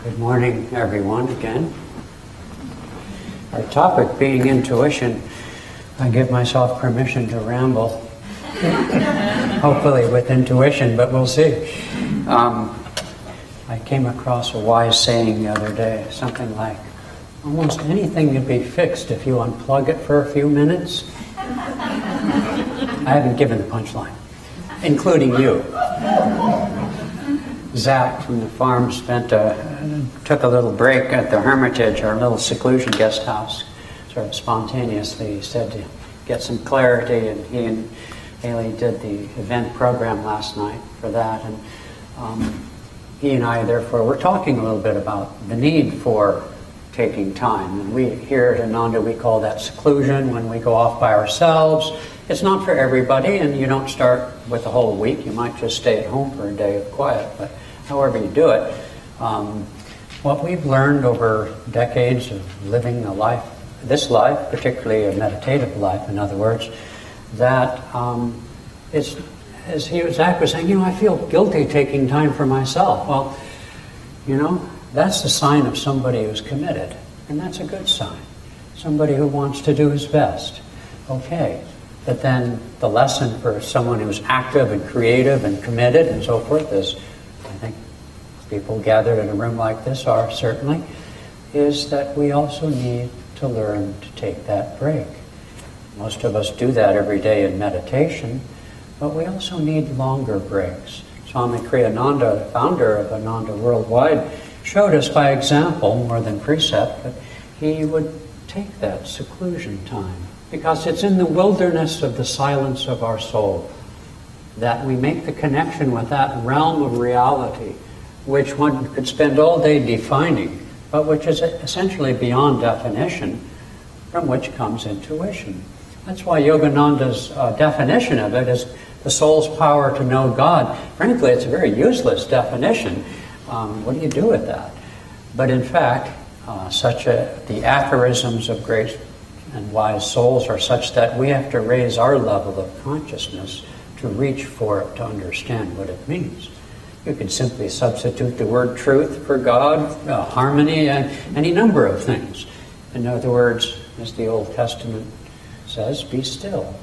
Good morning, everyone, again. Our topic being intuition. I give myself permission to ramble, hopefully with intuition, but we'll see. I came across a wise saying the other day, something like, almost anything can be fixed if you unplug it for a few minutes. I haven't given the punchline, including you. Zach from the farm took a little break at the Hermitage, our little seclusion guest house, sort of spontaneously. He said to get some clarity, and he and Haley did the event program last night for that. And he and I, therefore, were talking a little bit about the need for taking time. And we here at Ananda, we call that seclusion, when we go off by ourselves. It's not for everybody, and you don't start with a whole week. You might just stay at home for a day of quiet, but however you do it. What we've learned over decades of living a life, this life, particularly a meditative life, in other words, that it's, as Zach was saying, I feel guilty taking time for myself. Well, that's the sign of somebody who's committed, and that's a good sign. Somebody who wants to do his best. Okay. But then the lesson for someone who's active and creative and committed and so forth, as I think people gathered in a room like this are certainly, is that we also need to learn to take that break. Most of us do that every day in meditation, but we also need longer breaks. Swami Kriyananda, founder of Ananda Worldwide, showed us by example, more than precept, that he would take that seclusion time. Because it's in the wilderness of the silence of our soul that we make the connection with that realm of reality, which one could spend all day defining, but which is essentially beyond definition, from which comes intuition. That's why Yogananda's definition of it is the soul's power to know God. Frankly, it's a very useless definition. What do you do with that? But in fact, the aphorisms of great and wise souls are such that we have to raise our level of consciousness to reach for it, to understand what it means. You could simply substitute the word truth for God, harmony, and any number of things. In other words, as the Old Testament says, be still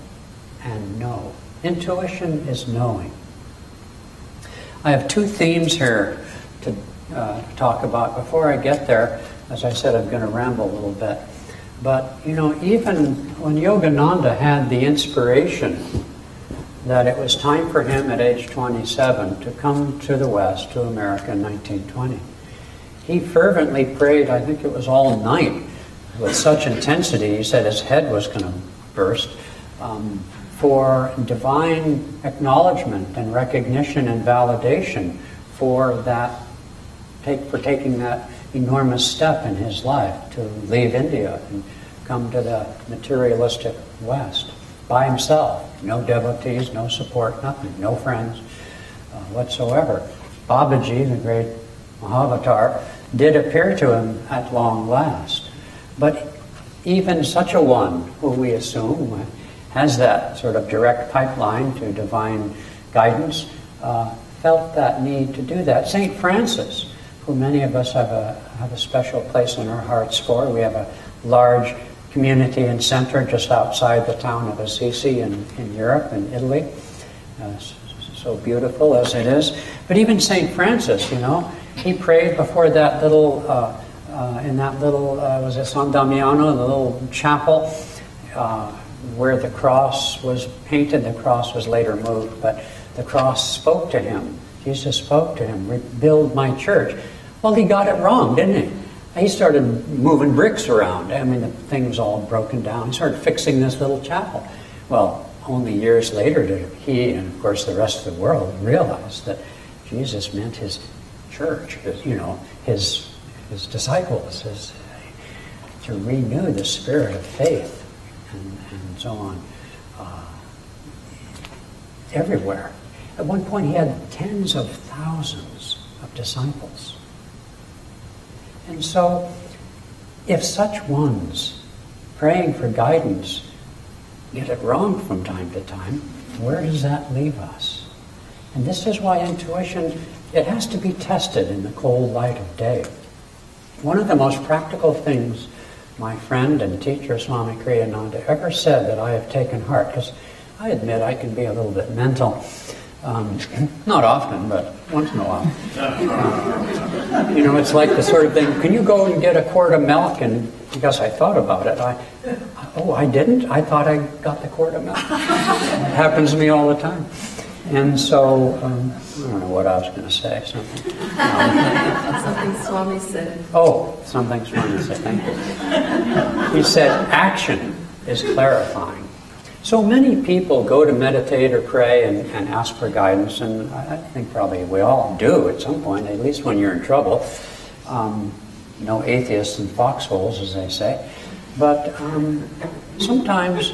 and know. Intuition is knowing. I have two themes here to talk about. Before I get there, as I said, I'm going to ramble a little bit. But, even when Yogananda had the inspiration that it was time for him at age 27 to come to the West, to America in 1920, he fervently prayed, I think it was all night, with such intensity, he said his head was going to burst, for divine acknowledgement and recognition and validation for taking that enormous step in his life to leave India and come to the materialistic West by himself. No devotees, no support, nothing, no friends whatsoever. Babaji, the great Mahavatar, did appear to him at long last. But even such a one, who we assume has that sort of direct pipeline to divine guidance, felt that need to do that. St. Francis, who many of us have a special place in our hearts for. We have a large community and center just outside the town of Assisi in Europe, in Italy. So beautiful as it is. But even St. Francis, he prayed before that little, was it San Damiano, the little chapel, where the cross was painted. The cross was later moved, but the cross spoke to him. Jesus spoke to him, rebuild my church. Well, he got it wrong, didn't he? He started moving bricks around. The thing was all broken down. He started fixing this little chapel. Well, only years later did he, and of course the rest of the world, realize that Jesus meant his church, his disciples, to renew the spirit of faith and so on everywhere. At one point he had tens of thousands of disciples. And so, if such ones praying for guidance get it wrong from time to time, where does that leave us? And this is why intuition, it has to be tested in the cold light of day. One of the most practical things my friend and teacher Swami Kriyananda ever said that I have taken heart, because I admit I can be a little bit mental, not often, but once in a while. It's like the sort of thing, can you go and get a quart of milk? And because I thought about it, I didn't? I thought I got the quart of milk. It happens to me all the time. And so, I don't know what I was going to say, something. Something Swami said. Oh, something Swami said, thank you. He said, action is clarifying. So many people go to meditate or pray and ask for guidance, and I think probably we all do at some point, at least when you're in trouble. No atheists in foxholes, as they say. But sometimes,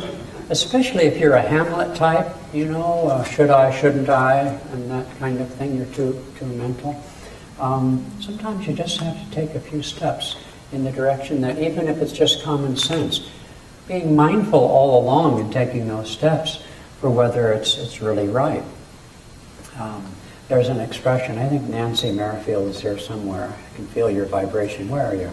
especially if you're a Hamlet type, should I, shouldn't I, and that kind of thing, you're too mental. Sometimes you just have to take a few steps in the direction that, even if it's just common sense, being mindful all along and taking those steps for whether it's really right. There's an expression, I think Nancy Merrifield is here somewhere. I can feel your vibration. Where are you?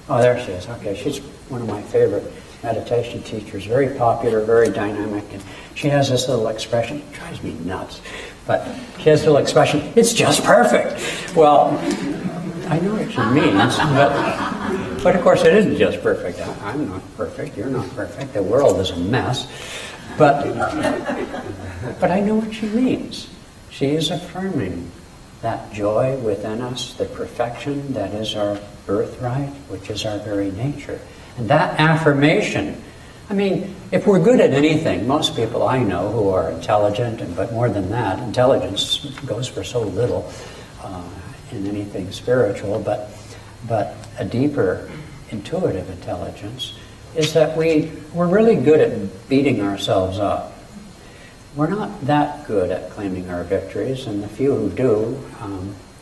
Oh, there she is. Okay, she's one of my favorite meditation teachers, very popular, very dynamic, and she has this little expression. It drives me nuts, but she has this little expression, it's just perfect. Well, I know what she means, but of course it isn't just perfect. I'm not perfect, you're not perfect, the world is a mess, but I know what she means. She is affirming that joy within us, the perfection that is our birthright, which is our very nature. And that affirmation, I mean, if we're good at anything, most people I know who are intelligent, but more than that, intelligence goes for so little in anything spiritual, but a deeper intuitive intelligence is that we're really good at beating ourselves up. We're not that good at claiming our victories, and the few who do,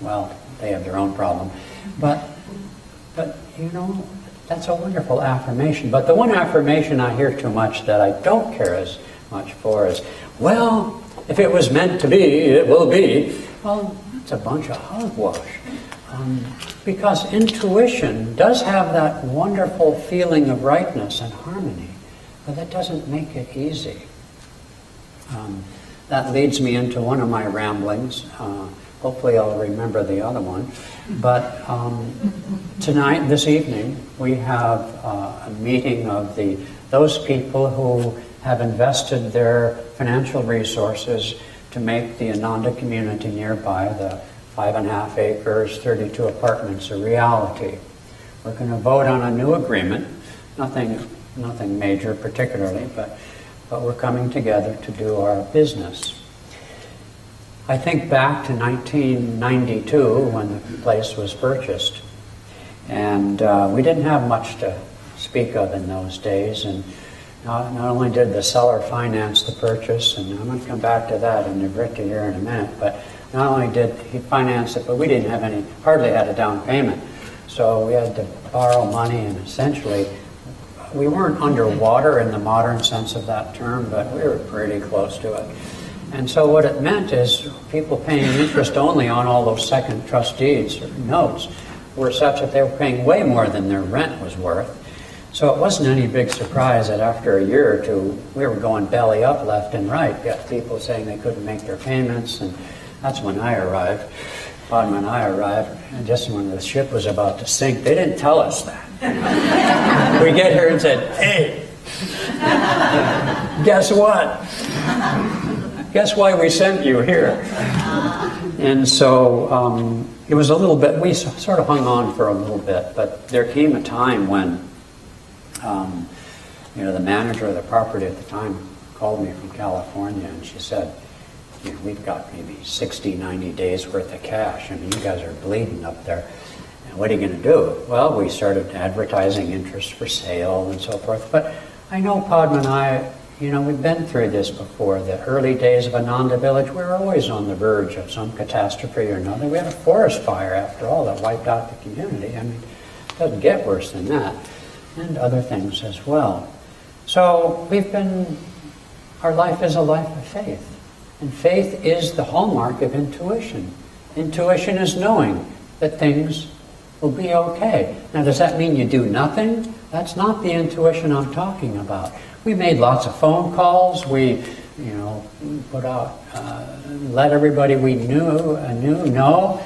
well, they have their own problem. But that's a wonderful affirmation. But the one affirmation I hear too much that I don't care as much for is, well, if it was meant to be, it will be. Well, it's a bunch of hogwash. Because intuition does have that wonderful feeling of rightness and harmony, but that doesn't make it easy. That leads me into one of my ramblings. Hopefully I'll remember the other one. But tonight, this evening, we have a meeting of those people who have invested their financial resources to make the Ananda community nearby, the 5.5 acres, 32 apartments, a reality. We're going to vote on a new agreement. Nothing major particularly, but we're coming together to do our business. I think back to 1992 when the place was purchased, and we didn't have much to speak of in those days, and not only did the seller finance the purchase, and I'm going to come back to that in Nivritti here in a minute, but not only did he finance it, but we didn't have hardly had a down payment, so we had to borrow money, and essentially we weren't underwater in the modern sense of that term, but we were pretty close to it. And so what it meant is people paying interest only on all those second trust deeds or notes were such that they were paying way more than their rent was worth. So it wasn't any big surprise that after a year or two, we were going belly up left and right. We got people saying they couldn't make their payments, and that's when I arrived. Padma and I arrived, and just when the ship was about to sink, they didn't tell us that. We get here and said, hey, guess what? Guess why we sent you here? And so it was a little bit, we sort of hung on for a little bit, but there came a time when the manager of the property at the time called me from California, and she said, we've got maybe 60, 90 days worth of cash. I mean, you guys are bleeding up there. And what are you going to do? Well, we started advertising interest for sale and so forth. But I know Padma and I, we've been through this before. The early days of Ananda Village, we were always on the verge of some catastrophe or another. We had a forest fire, after all, that wiped out the community. I mean, it doesn't get worse than that. And other things as well. So our life is a life of faith. And faith is the hallmark of intuition. Intuition is knowing that things will be okay. Now, does that mean you do nothing? That's not the intuition I'm talking about. We made lots of phone calls. We, put out, let everybody we knew know,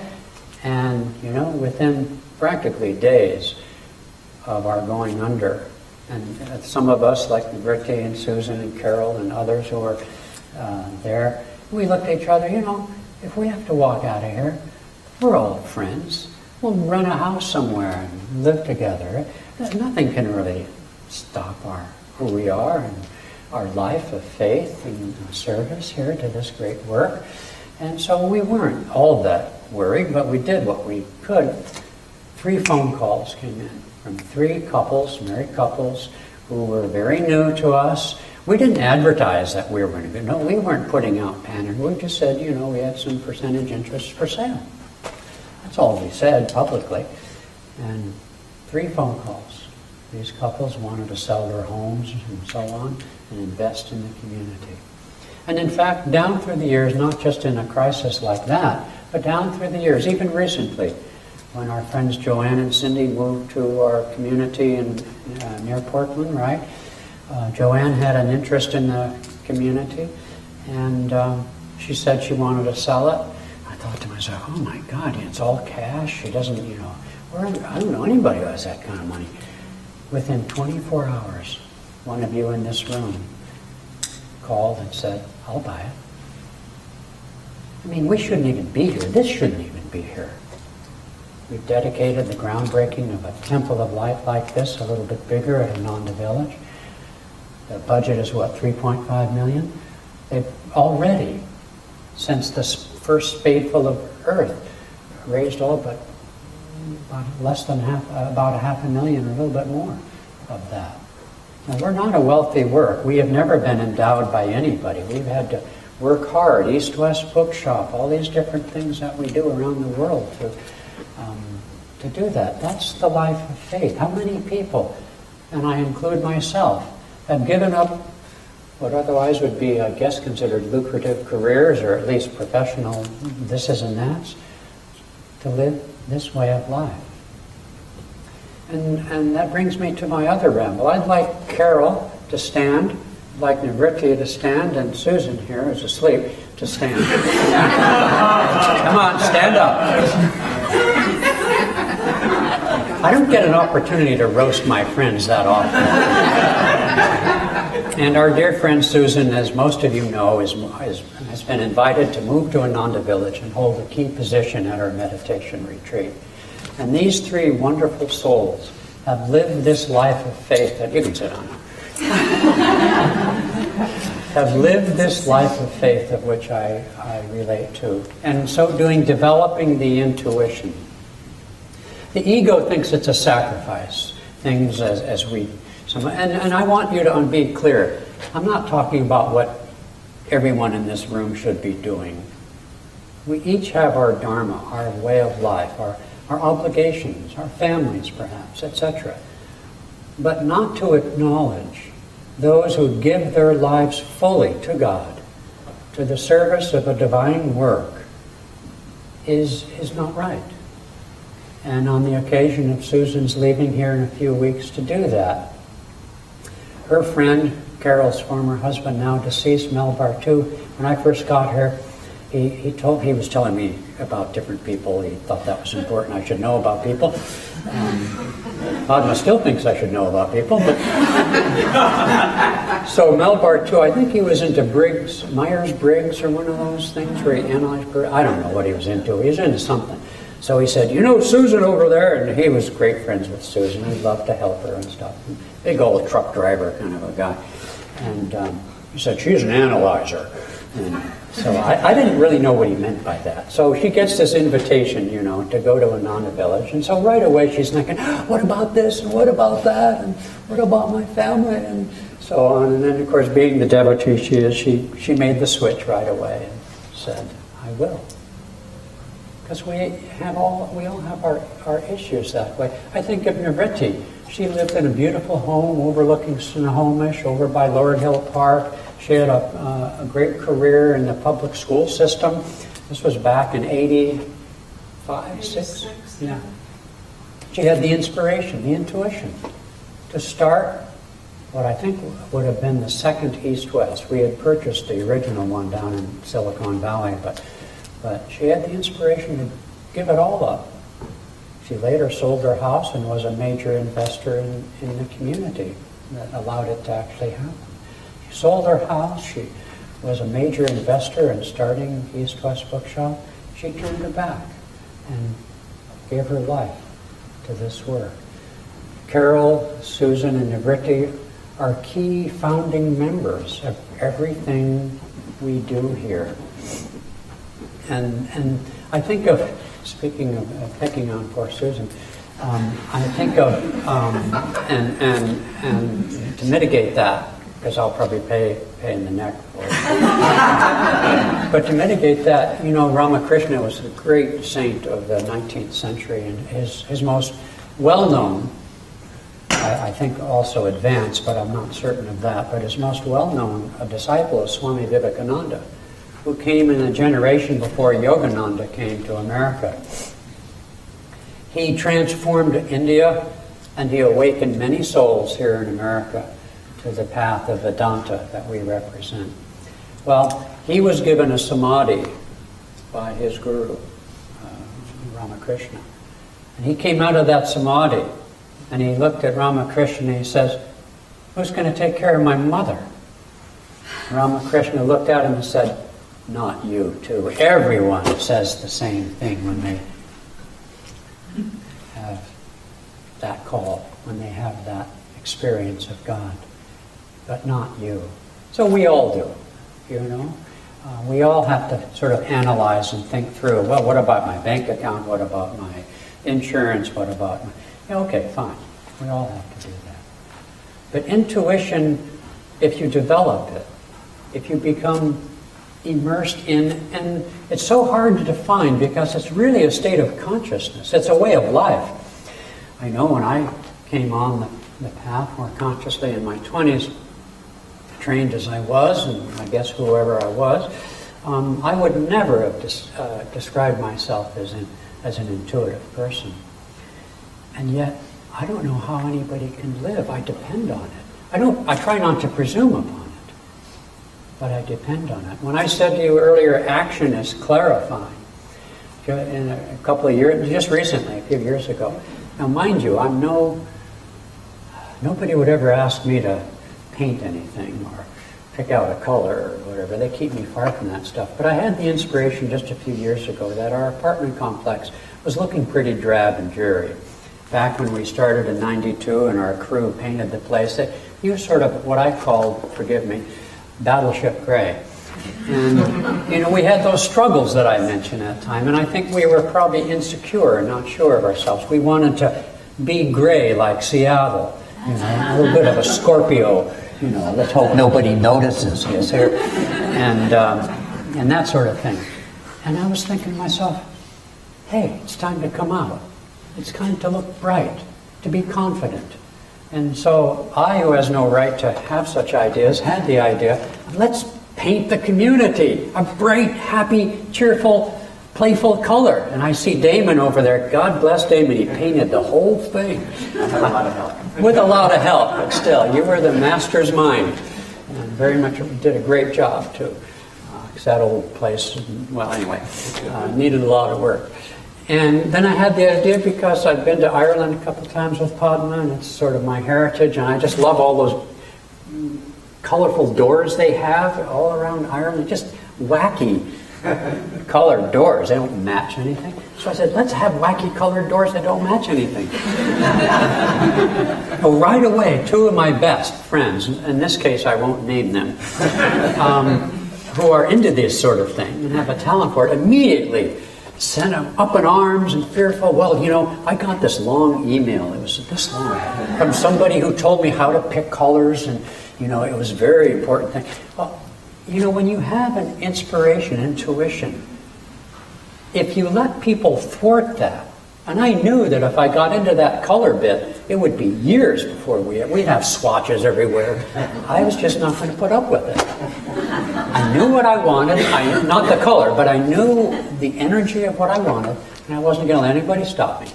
and within practically days of our going under, and some of us, like Ricky and Susan and Carol and others who were there, we looked at each other. If we have to walk out of here, we're old friends. We'll rent a house somewhere and live together. Nothing can really stop who we are and our life of faith and service here to this great work. And so we weren't all that worried, but we did what we could. 3 phone calls came in from 3 couples, married couples, who were very new to us. We didn't advertise that we were going to go. No, we weren't putting out panic. We just said, we had some percentage interest for sale. That's all we said publicly. And 3 phone calls. These couples wanted to sell their homes and so on and invest in the community. And in fact, down through the years, not just in a crisis like that, but down through the years, even recently, when our friends Joanne and Cindy moved to our community near Portland, right? Joanne had an interest in the community, and she said she wanted to sell it. I thought to myself, oh my God, it's all cash. She doesn't, I don't know anybody who has that kind of money. Within 24 hours, one of you in this room called and said, I'll buy it. I mean, we shouldn't even be here. This shouldn't even be here. We've dedicated the groundbreaking of a temple of light like this, a little bit bigger at Ananda Village. The budget is what, $3.5 million? They've already, since this first spadeful of earth, raised all but about $500,000 or a little bit more of that. Now, we're not a wealthy work. We have never been endowed by anybody. We've had to work hard, East-West Bookshop, all these different things that we do around the world to do that. That's the life of faith. How many people, and I include myself, have given up what otherwise would be, I guess, considered lucrative careers, or at least professional thises and that's, to live this way of life. And that brings me to my other ramble. I'd like Carol to stand, I'd like Nivritti to stand, and Susan here, who's asleep, to stand. Come on, stand up. I don't get an opportunity to roast my friends that often. And our dear friend Susan, as most of you know, has been invited to move to Ananda Village and hold a key position at our meditation retreat. And these 3 wonderful souls have lived this life of faith that you can sit on. Have lived this life of faith of which I relate to. And so doing, developing the intuition. The ego thinks it's a sacrifice. Things as we... And I want you to be clear. I'm not talking about what everyone in this room should be doing. We each have our dharma, our way of life, our obligations, our families perhaps, etc. But not to acknowledge those who give their lives fully to God, to the service of a divine work, is not right. And on the occasion of Susan's leaving here in a few weeks to do that, her friend, Carol's former husband, now deceased, Mel Bartu, when I first got here, he was telling me about different people. He thought that was important. I should know about people. Padma still thinks I should know about people. But so Mel Bartu, I think he was into Myers-Briggs or one of those things where he analyzed. I don't know what he was into. He was into something. So he said, Susan over there, and he was great friends with Susan. He loved to help her and stuff. Big old truck driver kind of a guy. And he said, she's an analyzer. And so I didn't really know what he meant by that. So she gets this invitation, to go to Ananda Village. And so right away she's thinking, what about this and what about that and what about my family and so on. And then, of course, being the devotee she is, she made the switch right away and said, I will. Because we all have our issues that way. I think of Nivritti. She lived in a beautiful home overlooking Snohomish over by Lord Hill Park. She had a great career in the public school system. This was back in 85, 6? Yeah. she had the inspiration, the intuition, to start what I think would have been the second East-West. We had purchased the original one down in Silicon Valley, but she had the inspiration to give it all up. She later sold her house and was a major investor in the community that allowed it to actually happen. She sold her house. She was a major investor in starting East-West Bookshop. She turned her back and gave her life to this work. Carol, Susan, and Nivriti are key founding members of everything we do here. And I think of, speaking of picking on poor Susan, I think of, and to mitigate that, because I'll probably pay in the neck for it. But to mitigate that, you know, Ramakrishna was a great saint of the 19th century, and his most well-known, I think also advanced, but I'm not certain of that, but his most well-known disciple is Swami Vivekananda, who came in a generation before Yogananda came to America. He transformed India, and he awakened many souls here in America to the path of Vedanta that we represent. Well, he was given a samadhi by his guru, Ramakrishna. And he came out of that samadhi, and he looked at Ramakrishna and he says, "Who's going to take care of my mother?" Ramakrishna looked at him and said, "Not you, too." Everyone says the same thing when they have that call, when they have that experience of God. But not you. So we all do, you know. We all have to sort of analyze and think through, well, what about my bank account? What about my insurance? What about my... Yeah, okay, fine. We all have to do that. But intuition, if you develop it, if you become immersed in, and it's so hard to define because it's really a state of consciousness. It's a way of life. I know when I came on the path more consciously in my 20s, trained as I was, and I guess whoever I was, I would never have described myself as an intuitive person. And yet, I don't know how anybody can live. I depend on it. I try not to presume upon it, but I depend on it. When I said to you earlier, action is clarifying, in a couple of years, just recently, a few years ago. Now, mind you, nobody would ever ask me to paint anything or pick out a color or whatever. They keep me far from that stuff. But I had the inspiration just a few years ago that our apartment complex was looking pretty drab and dreary. Back when we started in '92 and our crew painted the place, they used sort of what I called, forgive me, battleship gray. And, you know, we had those struggles that I mentioned at the time, and I think we were probably insecure and not sure of ourselves. We wanted to be gray like Seattle, you know, a little bit of a Scorpio, you know, let's hope nobody notices us here, and that sort of thing. And I was thinking to myself, hey, it's time to come out. It's time to look bright, to be confident. And so I, who has no right to have such ideas, had the idea, let's paint the community a bright, happy, cheerful, playful color. And I see Damon over there. God bless Damon. He painted the whole thing. With a lot of help. With a lot of help, but still, you were the master's mind. And very much did a great job, too. Because that old place, well, anyway, needed a lot of work. And then I had the idea because I'd been to Ireland a couple of times with Padma, and it's sort of my heritage, and I just love all those colorful doors they have all around Ireland, just wacky colored doors. They don't match anything. So I said, let's have wacky colored doors that don't match anything. Well, right away, two of my best friends, in this case I won't name them, who are into this sort of thing and have a talent for it, immediately sent them up in arms and fearful. Well, you know, I got this long email, it was this long, from somebody who told me how to pick colors, and, you know, it was a very important thing. Well, you know, when you have an inspiration, intuition, if you let people thwart that, and I knew that if I got into that color bit, it would be years before we'd have swatches everywhere. I was just not going to put up with it. I knew what I wanted, not the color, but I knew the energy of what I wanted, and I wasn't going to let anybody stop me.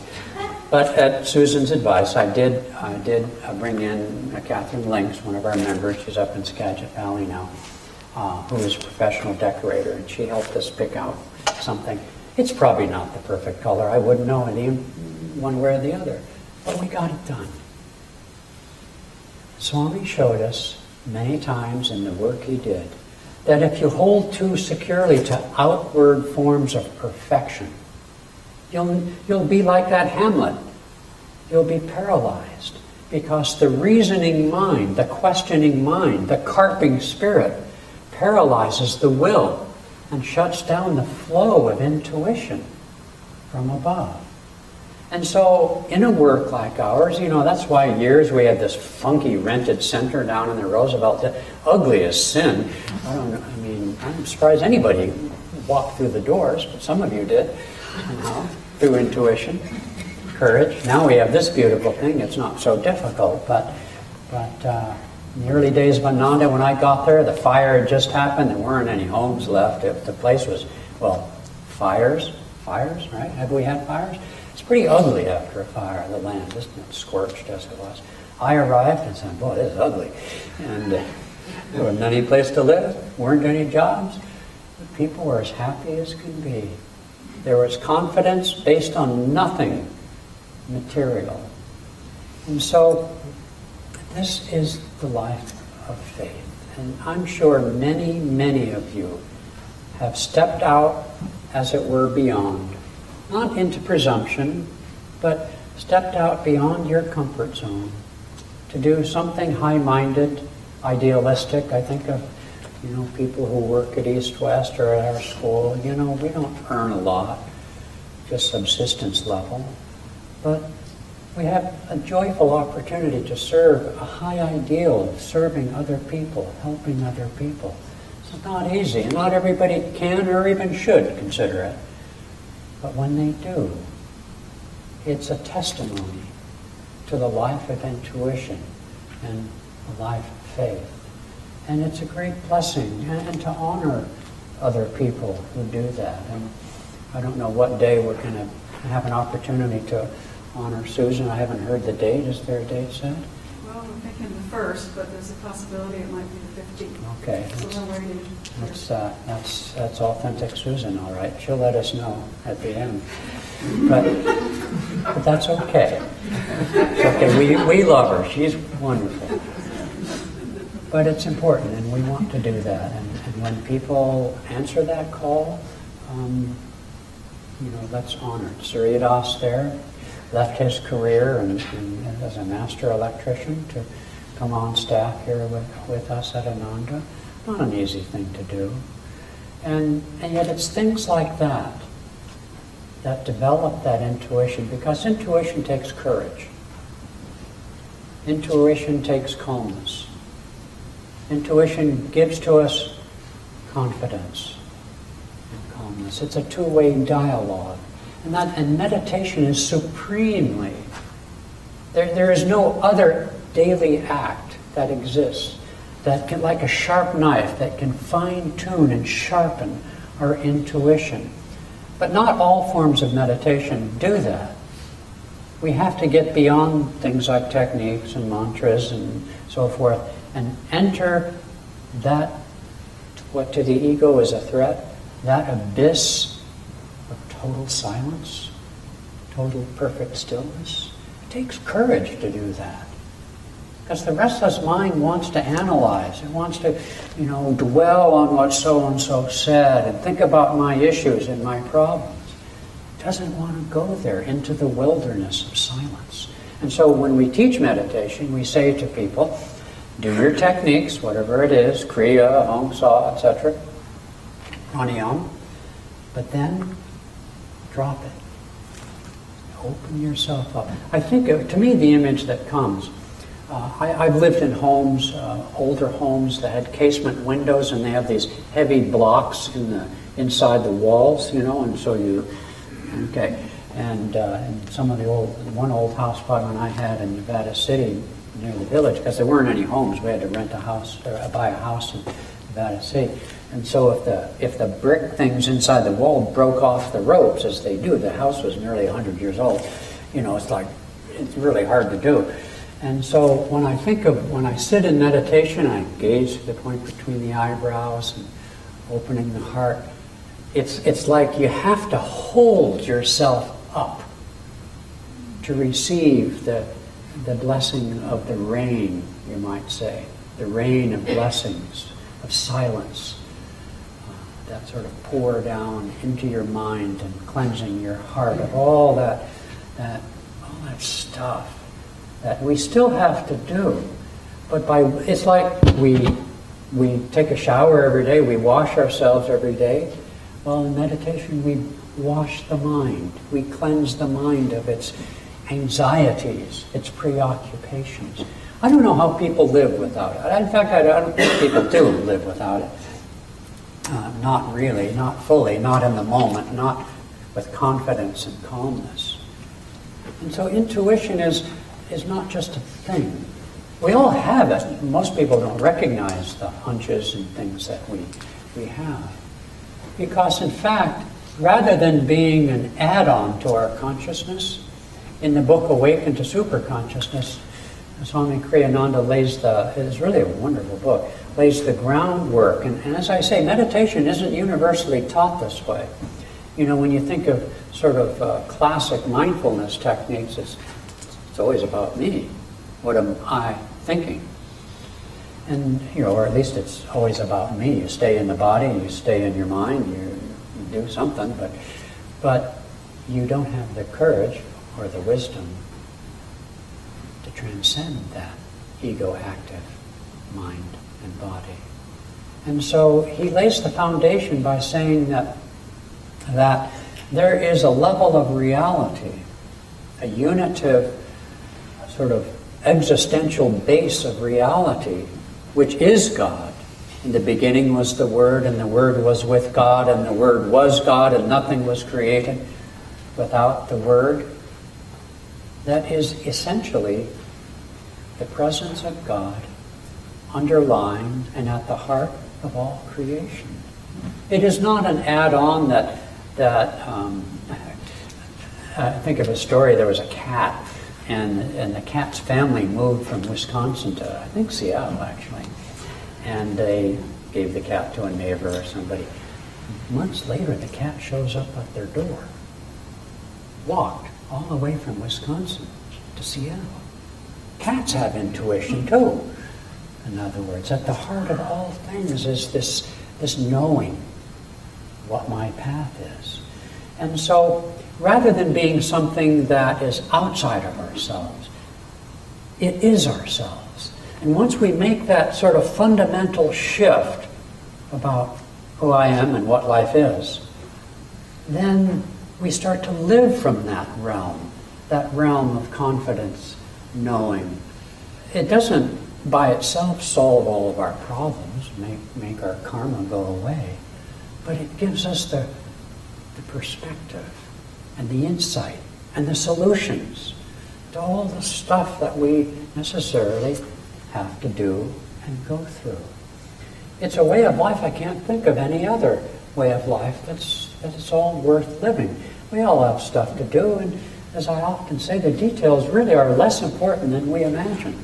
But at Susan's advice, I did bring in Catherine Links, one of our members. She's up in Skagit Valley now, who is a professional decorator, and she helped us pick out something. It's probably not the perfect color. I wouldn't know any one way or the other, but we got it done. Swami showed us many times in the work he did that if you hold too securely to outward forms of perfection, you'll be like that Hamlet. You'll be paralyzed because the reasoning mind, the questioning mind, the carping spirit paralyzes the will and shuts down the flow of intuition from above. And so in a work like ours, that's why years we had this funky rented center down in the Roosevelt, ugly as sin. I'm surprised anybody walked through the doors, but some of you did, through intuition, courage. Now we have this beautiful thing. It's not so difficult, but in the early days of Ananda, when I got there, the fire had just happened. There weren't any homes left. The place was, fires, right? Have we had fires? It's pretty ugly after a fire, the land, isn't it? Scorched as it was. I arrived and said, boy, this is ugly. And there wasn't any place to live, weren't any jobs. The people were as happy as can be. There was confidence based on nothing material. And so this is the life of faith. And I'm sure many, many of you have stepped out, as it were, beyond. Not into presumption, but stepped out beyond your comfort zone to do something high-minded, idealistic. I think of, people who work at East West or at our school. We don't earn a lot, just subsistence level. But we have a joyful opportunity to serve a high ideal of serving other people, helping other people. It's not easy, and not everybody can or even should consider it. But when they do, it's a testimony to the life of intuition and the life of faith. And it's a great blessing, and to honor other people who do that. And I don't know what day we're going to have an opportunity to honor Susan. I haven't heard the date. Is there a date set? Well, we're thinking the 1st, but there's a possibility it might be the 15th. Okay. So we're waiting. That's authentic Susan, all right. She'll let us know at the end. But that's okay. It's okay. We love her. She's wonderful. But it's important, and we want to do that. And when people answer that call, that's honored. Suryadas there left his career and as a master electrician to come on staff here with us at Ananda. Not an easy thing to do. And yet it's things like that develop that intuition, because intuition takes courage. Intuition takes calmness. Intuition gives to us confidence and calmness. It's a two-way dialogue. And meditation is supremely, there is no other daily act that exists that can, like a sharp knife, that can fine-tune and sharpen our intuition. But not all forms of meditation do that. We have to get beyond things like techniques and mantras and so forth and enter that, what to the ego is a threat, that abyss of total silence, total perfect stillness. It takes courage to do that. Because the restless mind wants to analyze. It wants to, dwell on what so-and-so said and think about my issues and my problems. It doesn't want to go there into the wilderness of silence. And so when we teach meditation, we say to people, do your techniques, whatever it is, Kriya, Hong Sa, etc., pranayama, but then drop it. Open yourself up. I think, to me, the image that comes, I've lived in homes, older homes that had casement windows, and they have these heavy blocks inside the walls, and so and some of one old house Padma I had in Nevada City near the village, because there weren't any homes, we had to rent a house or buy a house in Nevada City. And so if the brick things inside the wall broke off the ropes, as they do, the house was nearly 100 years old, It's like, it's really hard to do. And so when I sit in meditation, I gaze to the point between the eyebrows and opening the heart. It's like you have to hold yourself up to receive the blessing of the rain, you might say. The rain of blessings, of silence, that sort of pour down into your mind and cleansing your heart of all that stuff that we still have to do. But it's like we take a shower every day, we wash ourselves every day. Well, in meditation we wash the mind. We cleanse the mind of its anxieties, its preoccupations. I don't know how people live without it. In fact, I don't think people do live without it. Not really, not fully, not in the moment, not with confidence and calmness. And so intuition is not just a thing. We all have it. Most people don't recognize the hunches and things that we have. Because in fact, rather than being an add-on to our consciousness, in the book Awaken to Superconsciousness, Swami Kriyananda it's really a wonderful book, lays the groundwork. And as I say, meditation isn't universally taught this way. When you think of sort of classic mindfulness techniques, it's always about me. What am I thinking? And, or at least it's always about me. You stay in the body, you stay in your mind, you do something, but you don't have the courage or the wisdom to transcend that ego-active mind and body. And so he lays the foundation by saying that there is a level of reality, a unitive sort of existential base of reality, which is God. In the beginning was the Word, and the Word was with God, and the Word was God, and nothing was created without the Word. That is essentially the presence of God underlying and at the heart of all creation. It is not an add-on that I think of a story. There was a cat, and the cat's family moved from Wisconsin to, I think, Seattle, actually. And they gave the cat to a neighbor or somebody. Months later, the cat shows up at their door. Walked all the way from Wisconsin to Seattle. Cats have intuition, too. In other words, at the heart of all things is this knowing what my path is. And so, rather than being something that is outside of ourselves, it is ourselves. And once we make that sort of fundamental shift about who I am and what life is, then we start to live from that realm of confidence, knowing. It doesn't by itself solve all of our problems, make our karma go away, but it gives us the perspective and the insight and the solutions to all the stuff that we necessarily have to do and go through. It's a way of life. I can't think of any other way of life that's all worth living. We all have stuff to do, and as I often say, the details really are less important than we imagine.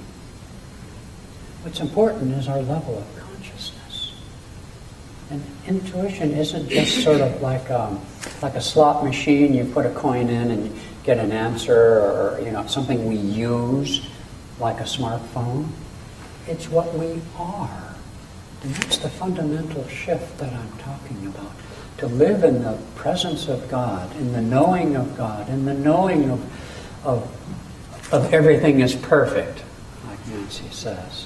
What's important is our level of consciousness. And intuition isn't just sort of like a slot machine. You put a coin in and you get an answer, or something we use, like a smartphone. It's what we are. And that's the fundamental shift that I'm talking about. To live in the presence of God, in the knowing of God, in the knowing of everything is perfect, like Nancy says,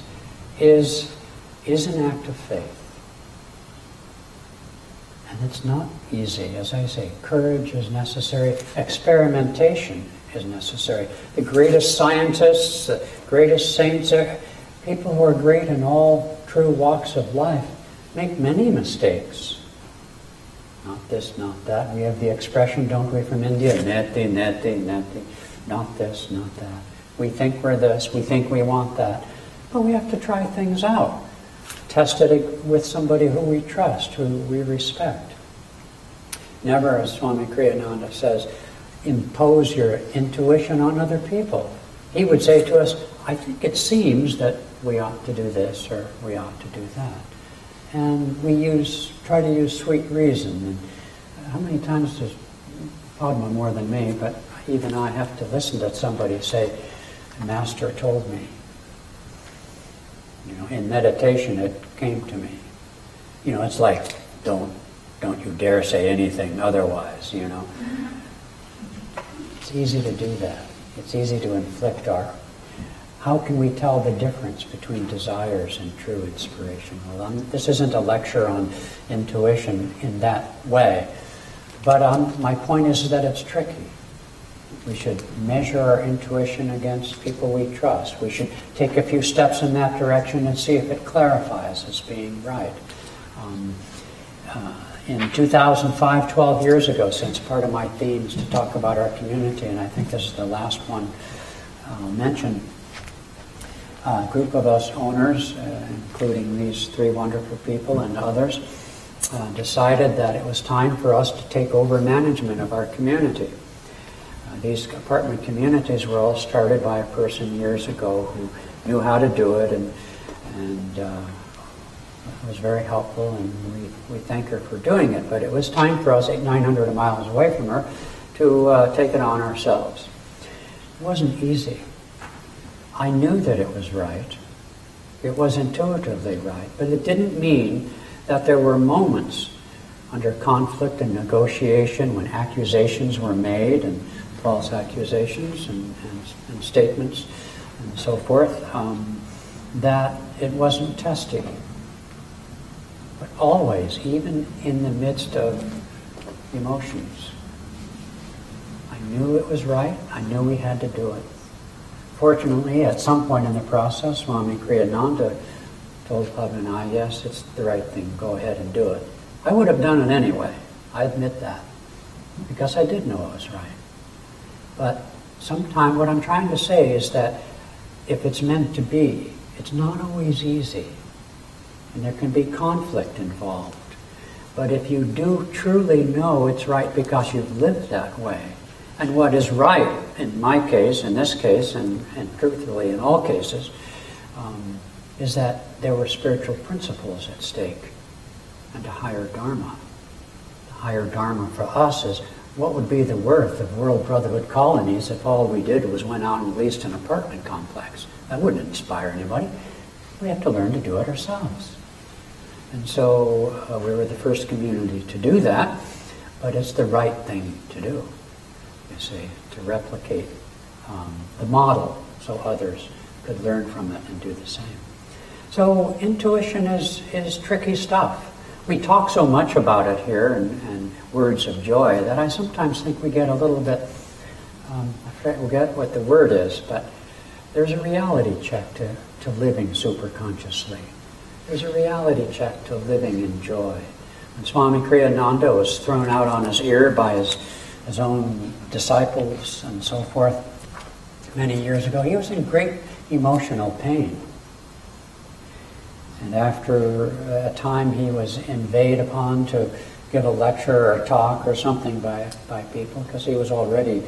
is an act of faith. And it's not easy. As I say, courage is necessary. Experimentation is necessary. The greatest scientists, the greatest saints, people who are great in all true walks of life, make many mistakes. Not this, not that. We have the expression, don't we, from India, neti, neti, neti. Not this, not that. We think we're this, we think we want that. But we have to try things out. Test it with somebody who we trust, who we respect. Never, as Swami Kriyananda says, impose your intuition on other people. He would say to us, I think it seems that we ought to do this or we ought to do that. And we try to use sweet reason. And how many times does Padma more than me, but even I have to listen to somebody say, Master told me. In meditation it came to me. It's like, don't you dare say anything otherwise, It's easy to do that. It's easy to inflict how can we tell the difference between desires and true inspiration? Well, this isn't a lecture on intuition in that way, but my point is that it's tricky. We should measure our intuition against people we trust. We should take a few steps in that direction and see if it clarifies as being right. In 2005, 12 years ago, since part of my theme is to talk about our community, and I think this is the last one I'll mention, a group of us owners, including these three wonderful people and others, decided that it was time for us to take over management of our community. These apartment communities were all started by a person years ago who knew how to do it, and it was very helpful, and we thank her for doing it. But it was time for us, 900 miles away from her, to take it on ourselves. It wasn't easy. I knew that it was right. It was intuitively right, but it didn't mean that there were moments under conflict and negotiation when accusations were made, and false accusations and statements and so forth, that it wasn't testy. But always, even in the midst of emotions, I knew it was right. I knew we had to do it. Fortunately, at some point in the process, Swami Kriyananda told Padma and I, yes, it's the right thing, go ahead and do it. I would have done it anyway, I admit that, because I did know it was right. But sometimes what I'm trying to say is that if it's meant to be, it's not always easy. And there can be conflict involved. But if you do truly know it's right because you've lived that way, and what is right, in my case, in this case, and truthfully in all cases, is that there were spiritual principles at stake and a higher dharma. The higher dharma for us is, what would be the worth of World Brotherhood colonies if all we did was went out and leased an apartment complex? That wouldn't inspire anybody. We have to learn to do it ourselves. And so we were the first community to do that, but it's the right thing to do, you see, to replicate the model so others could learn from it and do the same. So intuition is tricky stuff. We talk so much about it here and words of joy that I sometimes think we get a little bit, I forget what the word is, but there's a reality check to living superconsciously. There's a reality check to living in joy. When Swami Kriyananda was thrown out on his ear by his own disciples and so forth many years ago, he was in great emotional pain. And after a time he was inveigled upon to give a lecture or a talk or something by people, because he was already,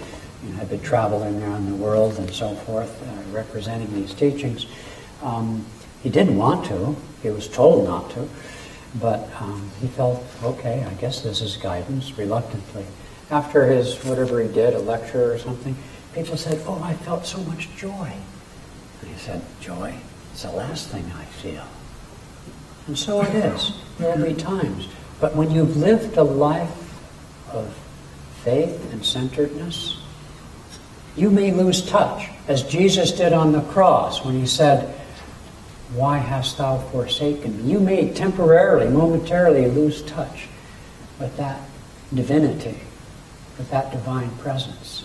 had been traveling around the world and so forth, representing these teachings. He didn't want to. He was told not to. But he felt, okay, I guess this is guidance, reluctantly. After his, whatever he did, a lecture or something, people said, oh, I felt so much joy. And he said, joy? It's the last thing I feel. And so it is. There will be times. But when you've lived a life of faith and centeredness, you may lose touch, as Jesus did on the cross when he said, why hast thou forsaken me? You may temporarily, momentarily lose touch with that divinity, with that divine presence.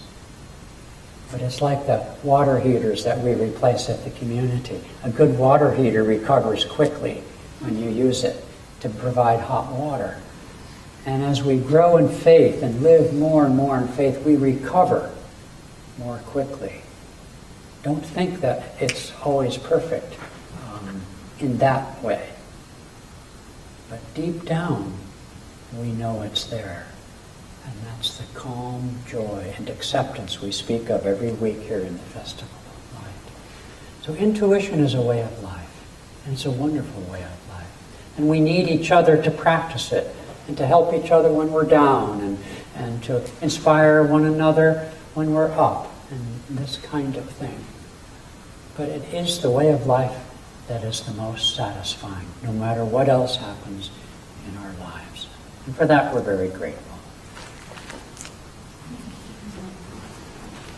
But it's like the water heaters that we replace at the community. A good water heater recovers quickly when you use it to provide hot water. And as we grow in faith and live more and more in faith, we recover more quickly. Don't think that it's always perfect in that way. But deep down, we know it's there. And that's the calm joy and acceptance we speak of every week here in the Festival of Light. So intuition is a way of life, and it's a wonderful way of life. And we need each other to practice it, and to help each other when we're down, and to inspire one another when we're up, and this kind of thing. But it is the way of life that is the most satisfying, no matter what else happens in our lives. And for that, we're very grateful.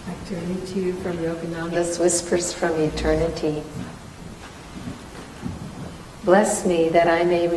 I turn to you from Yogananda's Whispers from Eternity. Bless me that I may